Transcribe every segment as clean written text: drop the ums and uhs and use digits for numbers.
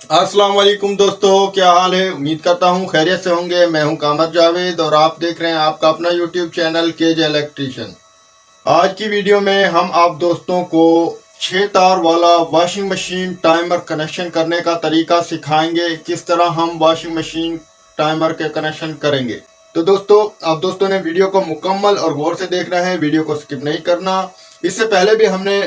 अस्सलाम वालेकुम दोस्तों, क्या हाल है। उम्मीद करता हूँ खैरियत से होंगे। मैं हूँ कामर जावेद और आप देख रहे हैं आपका अपना यूट्यूब चैनल केजे इलेक्ट्रिशियन। आज की वीडियो में हम आप दोस्तों को 6 तार वाला वॉशिंग मशीन टाइमर कनेक्शन करने का तरीका सिखाएंगे। किस तरह हम वॉशिंग मशीन टाइमर के कनेक्शन करेंगे। तो दोस्तों, आप दोस्तों ने वीडियो को मुकम्मल और गौर से देखना है, वीडियो को स्किप नहीं करना। इससे पहले भी हमने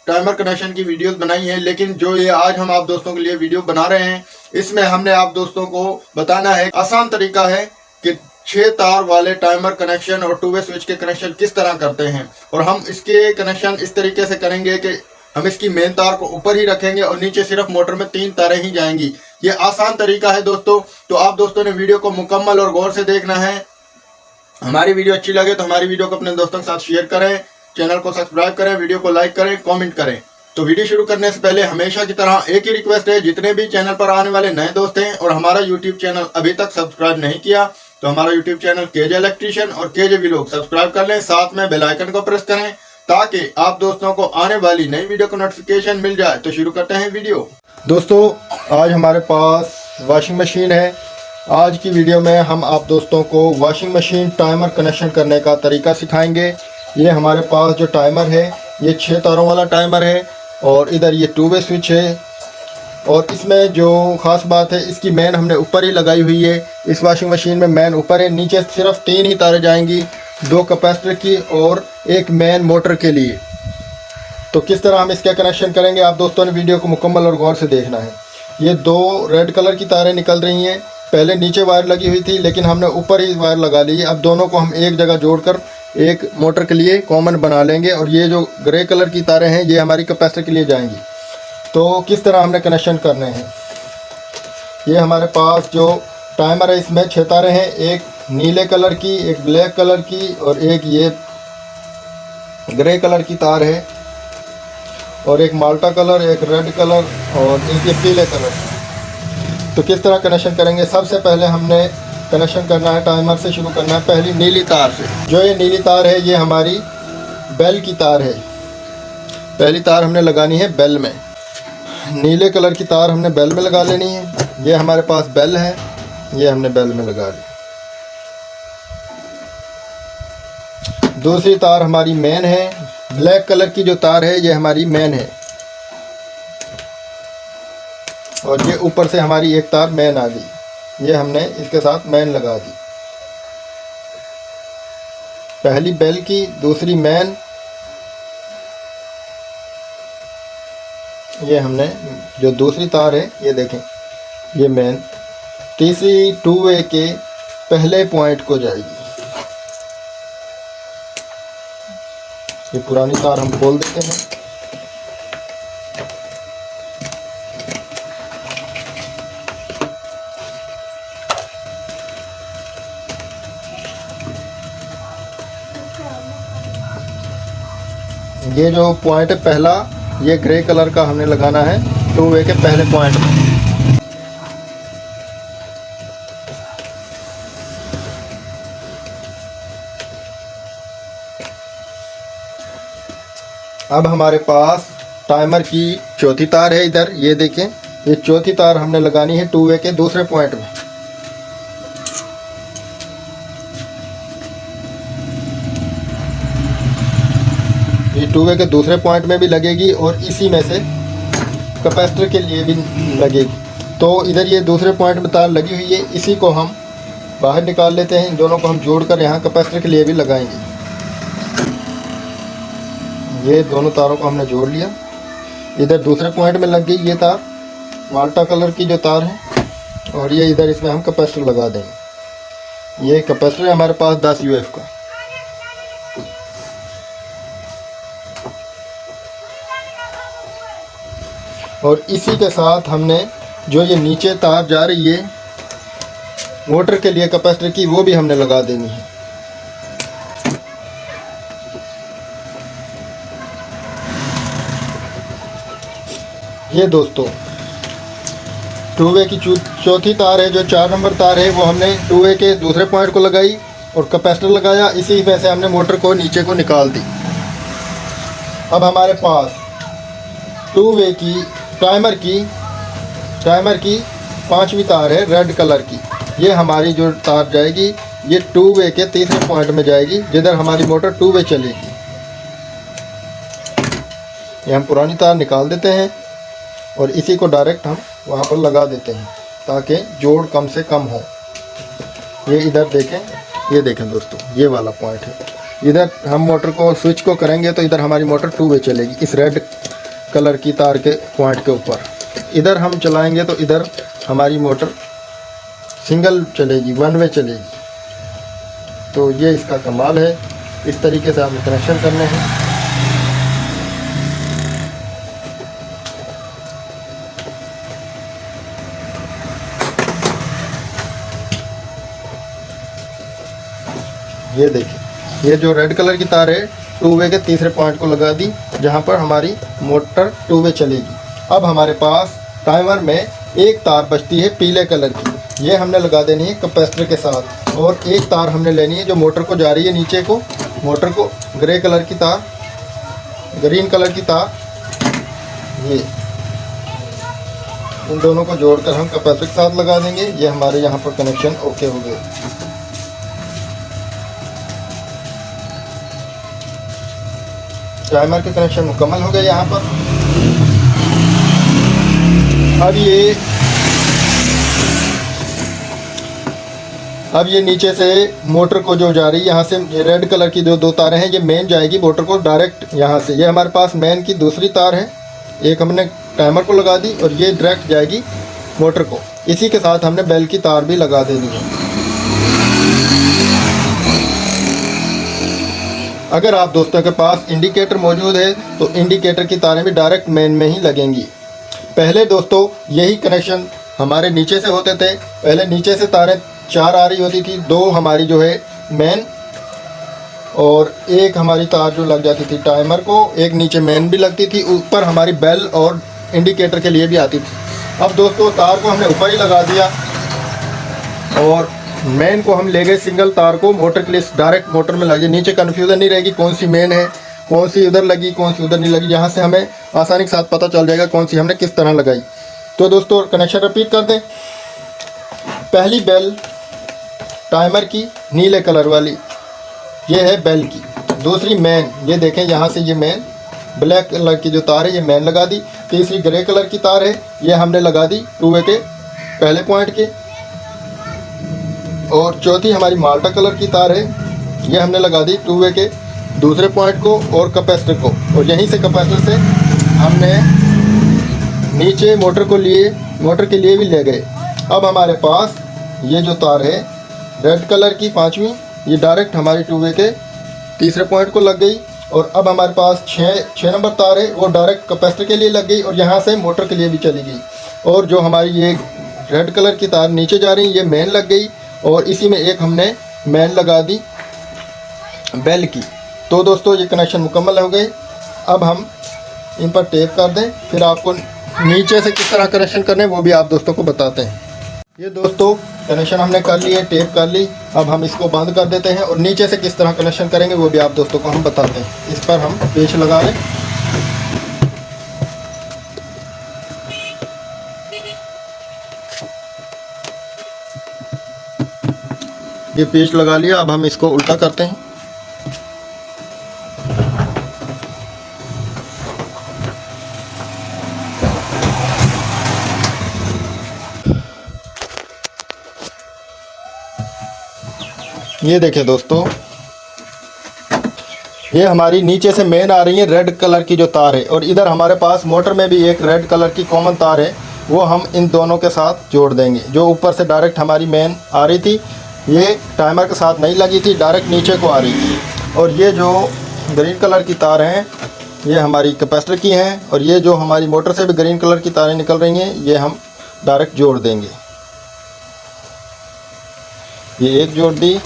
टाइमर कनेक्शन की वीडियोस बनाई हैं, लेकिन जो ये आज हम आप दोस्तों के लिए वीडियो बना रहे हैं, इसमें हमने आप दोस्तों को बताना है आसान तरीका है कि 6 तार वाले टाइमर कनेक्शन और 2 वे स्विच के कनेक्शन किस तरह करते हैं। और हम इसके कनेक्शन इस तरीके से करेंगे कि हम इसकी मेन तार को ऊपर ही रखेंगे और नीचे सिर्फ मोटर में 3 तारें ही जाएंगी। ये आसान तरीका है दोस्तों। तो आप दोस्तों ने वीडियो को मुकम्मल और गौर से देखना है। हमारी वीडियो अच्छी लगे तो हमारी वीडियो को अपने दोस्तों के साथ शेयर करें, चैनल को सब्सक्राइब करें, वीडियो को लाइक करें, कमेंट करें। तो वीडियो शुरू करने से पहले हमेशा की तरह एक ही रिक्वेस्ट है, जितने भी चैनल पर आने वाले नए दोस्त हैं और हमारा यूट्यूब चैनल अभी तक सब्सक्राइब नहीं किया, तो हमारा यूट्यूब चैनल केजे इलेक्ट्रिशियन और केजे व्लॉग सब्सक्राइब कर लें। साथ में बेल आइकन को प्रेस करें ताकि आप दोस्तों को आने वाली नई वीडियो का नोटिफिकेशन मिल जाए। तो शुरू करते हैं वीडियो। दोस्तों, आज हमारे पास वॉशिंग मशीन है। आज की वीडियो में हम आप दोस्तों को वॉशिंग मशीन टाइमर कनेक्शन करने का तरीका सिखाएंगे। ये हमारे पास जो टाइमर है, ये 6 तारों वाला टाइमर है और इधर ये 2 वे स्विच है। और इसमें जो ख़ास बात है, इसकी मेन हमने ऊपर ही लगाई हुई है। इस वॉशिंग मशीन में मेन ऊपर है, नीचे सिर्फ 3 ही तारें जाएंगी, 2 कैपेसिटर की और एक मेन मोटर के लिए। तो किस तरह हम इसका कनेक्शन करेंगे, आप दोस्तों ने वीडियो को मुकम्मल और गौर से देखना है। ये 2 रेड कलर की तारें निकल रही हैं। पहले नीचे वायर लगी हुई थी, लेकिन हमने ऊपर ही वायर लगा ली है। अब दोनों को हम एक जगह जोड़कर एक मोटर के लिए कॉमन बना लेंगे। और ये जो ग्रे कलर की तारें हैं, ये हमारी कैपेसिटर के लिए जाएंगी। तो किस तरह हमने कनेक्शन करने हैं, ये हमारे पास जो टाइमर है, इसमें 6 तारें हैं। एक नीले कलर की, एक ब्लैक कलर की और एक ये ग्रे कलर की तार है, और एक माल्टा कलर, एक रेड कलर और एक ये पीले कलर। तो किस तरह कनेक्शन करेंगे, सबसे पहले हमने कनेक्शन करना है, टाइमर से शुरू करना है पहली नीली तार से। जो ये नीली तार है, ये हमारी बेल की तार है। पहली तार हमने लगानी है बेल में। नीले कलर की तार हमने बेल में लगा लेनी है। ये हमारे पास बेल है, ये हमने बेल में लगा ली। दूसरी तार हमारी मेन है। ब्लैक कलर की जो तार है, ये हमारी मेन है और ये ऊपर से हमारी एक तार मेन आ गई। ये हमने इसके साथ मेन लगा दी, पहली बेल की, दूसरी मेन। ये हमने जो दूसरी तार है, ये देखें, ये मेन। तीसरी 2 वे के पहले पॉइंट को जाएगी। ये पुरानी तार हम खोल देते हैं। ये जो पॉइंट है पहला, ये ग्रे कलर का हमने लगाना है 2 वे के पहले पॉइंट में। अब हमारे पास टाइमर की चौथी तार है। इधर ये देखें, ये चौथी तार हमने लगानी है 2 वे के दूसरे पॉइंट में। ये 2 वे के दूसरे पॉइंट में भी लगेगी और इसी में से कैपेसिटर के लिए भी लगेगी। तो इधर ये दूसरे पॉइंट में तार लगी हुई है, इसी को हम बाहर निकाल लेते हैं। इन दोनों को हम जोड़कर यहाँ कैपेसिटर के लिए भी लगाएंगे। ये दोनों तारों को हमने जोड़ लिया। इधर दूसरे पॉइंट में लग गई ये तार, माल्टा कलर की जो तार है, और ये इधर इसमें हम कैपेसिटर लगा देंगे। ये कैपेसिटर है हमारे पास 10 UF का। और इसी के साथ हमने जो ये नीचे तार जा रही है मोटर के लिए कैपेसिटर की, वो भी हमने लगा देनी है। ये दोस्तों 2 वे की चौथी तार है, जो 4 नंबर तार है, वो हमने 2 वे के दूसरे पॉइंट को लगाई और कैपेसिटर लगाया। इसी में से हमने मोटर को नीचे को निकाल दी। अब हमारे पास 2 वे की टाइमर की टाइमर की 5वीं तार है रेड कलर की, ये हमारी जो तार जाएगी ये 2 वे के तीसरे पॉइंट में जाएगी, जिधर हमारी मोटर 2 वे चलेगी। ये हम पुरानी तार निकाल देते हैं और इसी को डायरेक्ट हम वहाँ पर लगा देते हैं ताकि जोड़ कम से कम हो। ये इधर देखें, ये देखें दोस्तों, ये वाला पॉइंट है। इधर हम मोटर को स्विच को करेंगे तो इधर हमारी मोटर 2 वे चलेगी, इस रेड कलर की तार के पॉइंट के ऊपर। इधर हम चलाएंगे तो इधर हमारी मोटर सिंगल चलेगी, 1 वे चलेगी। तो ये इसका कमाल है, इस तरीके से हमें कनेक्शन करने हैं। ये देखिए, ये जो रेड कलर की तार है 2 वे के तीसरे पॉइंट को लगा दी, जहाँ पर हमारी मोटर 2 वे चलेगी। अब हमारे पास टाइमर में एक तार बचती है पीले कलर की, ये हमने लगा देनी है कैपेसिटर के साथ। और एक तार हमने लेनी है जो मोटर को जा रही है नीचे को, मोटर को ग्रे कलर की तार, ग्रीन कलर की तार, ये इन दोनों को जोड़कर हम कैपेसिटर के साथ लगा देंगे। ये हमारे यहाँ पर कनेक्शन ओके हो गए। टाइमर के कनेक्शन मुकम्मल हो गए यहाँ पर। अब ये नीचे से मोटर को जो जा रही है, यहाँ से ये रेड कलर की जो 2 तारें हैं, ये मेन जाएगी मोटर को डायरेक्ट यहाँ से। ये हमारे पास मेन की दूसरी तार है, एक हमने टाइमर को लगा दी और ये डायरेक्ट जाएगी मोटर को। इसी के साथ हमने बेल की तार भी लगा देनी है। अगर आप दोस्तों के पास इंडिकेटर मौजूद है तो इंडिकेटर की तारें भी डायरेक्ट मेन में ही लगेंगी। पहले दोस्तों यही कनेक्शन हमारे नीचे से होते थे। पहले नीचे से तारें 4 आ रही होती थी, 2 हमारी जो है मेन और एक हमारी तार जो लग जाती थी टाइमर को, एक नीचे मेन भी लगती थी, ऊपर हमारी बेल और इंडिकेटर के लिए भी आती थी। अब दोस्तों तार को हमने ऊपर ही लगा दिया और मेन को हम ले गए सिंगल तार को मोटर के लिए डायरेक्ट मोटर में लगे। नीचे कन्फ्यूज़न नहीं रहेगी कौन सी मेन है, कौन सी उधर लगी, कौन सी उधर नहीं लगी। यहाँ से हमें आसानी के साथ पता चल जाएगा कौन सी हमने किस तरह लगाई। तो दोस्तों कनेक्शन रिपीट कर दें। पहली बेल टाइमर की नीले कलर वाली, ये है बेल की। दूसरी मेन, ये देखें यहाँ से ये मेन ब्लैक कलर की जो तार है ये मेन लगा दी। तीसरी ग्रे कलर की तार है, ये हमने लगा दी 2 वे के पहले पॉइंट के। और चौथी हमारी माल्टा कलर की तार है, ये हमने लगा दी 2 वे के दूसरे पॉइंट को और कैपेसिटर को। और यहीं से कैपेसिटर से हमने नीचे मोटर के लिए भी ले गए। अब हमारे पास ये जो तार है रेड कलर की 5वीं, ये डायरेक्ट हमारी 2 वे के तीसरे पॉइंट को लग गई। और अब हमारे पास 6 नंबर तार है, वो डायरेक्ट कैपेसिटर के लिए लग गई और यहाँ से मोटर के लिए भी चली गई। और जो हमारी ये रेड कलर की तार नीचे जा रही ये मेन लग गई और इसी में एक हमने मेन लगा दी बेल की। तो दोस्तों ये कनेक्शन मुकम्मल हो गए। अब हम इन पर टेप कर दें, फिर आपको नीचे से किस तरह कनेक्शन करने वो भी आप दोस्तों को बताते हैं। ये दोस्तों कनेक्शन हमने कर लिए, टेप कर ली। अब हम इसको बंद कर देते हैं और नीचे से किस तरह कनेक्शन करेंगे वो भी आप दोस्तों को हम बताते हैं। इस पर हम पेच लगा लें। ये पेच लगा लिया, अब हम इसको उल्टा करते हैं। ये देखें दोस्तों, ये हमारी नीचे से मेन आ रही है रेड कलर की जो तार है और इधर हमारे पास मोटर में भी एक रेड कलर की कॉमन तार है, वो हम इन दोनों के साथ जोड़ देंगे। जो ऊपर से डायरेक्ट हमारी मेन आ रही थी, ये टाइमर के साथ नहीं लगी थी, डायरेक्ट नीचे को आ रही थी। और ये जो ग्रीन कलर की तार हैं ये हमारी कैपेसिटर की हैं और ये जो हमारी मोटर से भी ग्रीन कलर की तारें निकल रही हैं ये हम डायरेक्ट जोड़ देंगे। ये एक जोड़ दी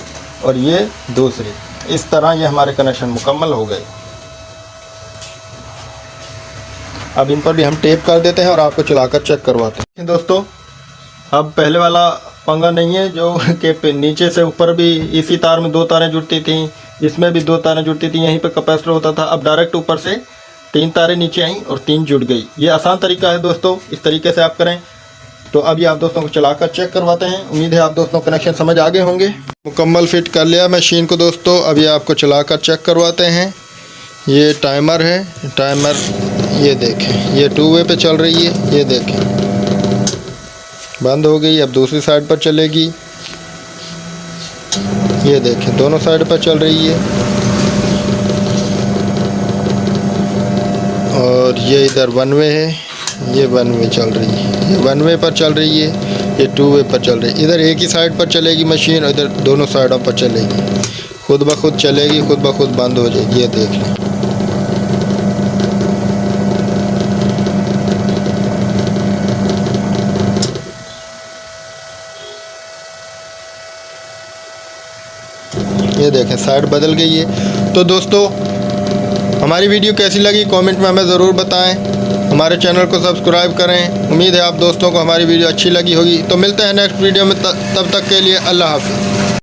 और ये दूसरी। इस तरह ये हमारे कनेक्शन मुकम्मल हो गए। अब इन पर भी हम टेप कर देते हैं और आपको चलाकर चेक करवाते हैं। दोस्तों अब पहले वाला पंगा नहीं है जो कि नीचे से ऊपर भी इसी तार में 2 तारें जुड़ती थी, इसमें भी 2 तारें जुड़ती थी, यहीं पे कैपेसिटर होता था। अब डायरेक्ट ऊपर से 3 तारें नीचे आईं और 3 जुड़ गई। ये आसान तरीका है दोस्तों, इस तरीके से आप करें। तो अभी आप दोस्तों को चलाकर चेक करवाते हैं। उम्मीद है आप दोस्तों कनेक्शन समझ आ गए होंगे। मुकम्मल फिट कर लिया मशीन को दोस्तों। अभी आपको चलाकर चेक करवाते हैं। ये टाइमर है, टाइमर ये देखें, ये 2 वे पे चल रही है। ये देखें बंद हो गई। अब दूसरी साइड पर चलेगी। ये देखें दोनों साइड पर चल रही है। और ये इधर 1 वे है, ये 1 वे चल रही है। ये 1 वे पर चल रही है, ये 2 वे पर चल रही है। इधर एक ही साइड पर चलेगी मशीन, इधर दोनों साइडों पर चलेगी। खुद ब खुद चलेगी, खुद ब खुद बंद हो जाएगी। ये देख लें। ये देखें साइड बदल गई है। तो दोस्तों हमारी वीडियो कैसी लगी कमेंट में हमें ज़रूर बताएं। हमारे चैनल को सब्सक्राइब करें। उम्मीद है आप दोस्तों को हमारी वीडियो अच्छी लगी होगी। तो मिलते हैं नेक्स्ट वीडियो में, तब तक के लिए अल्लाह हाफ़िज़।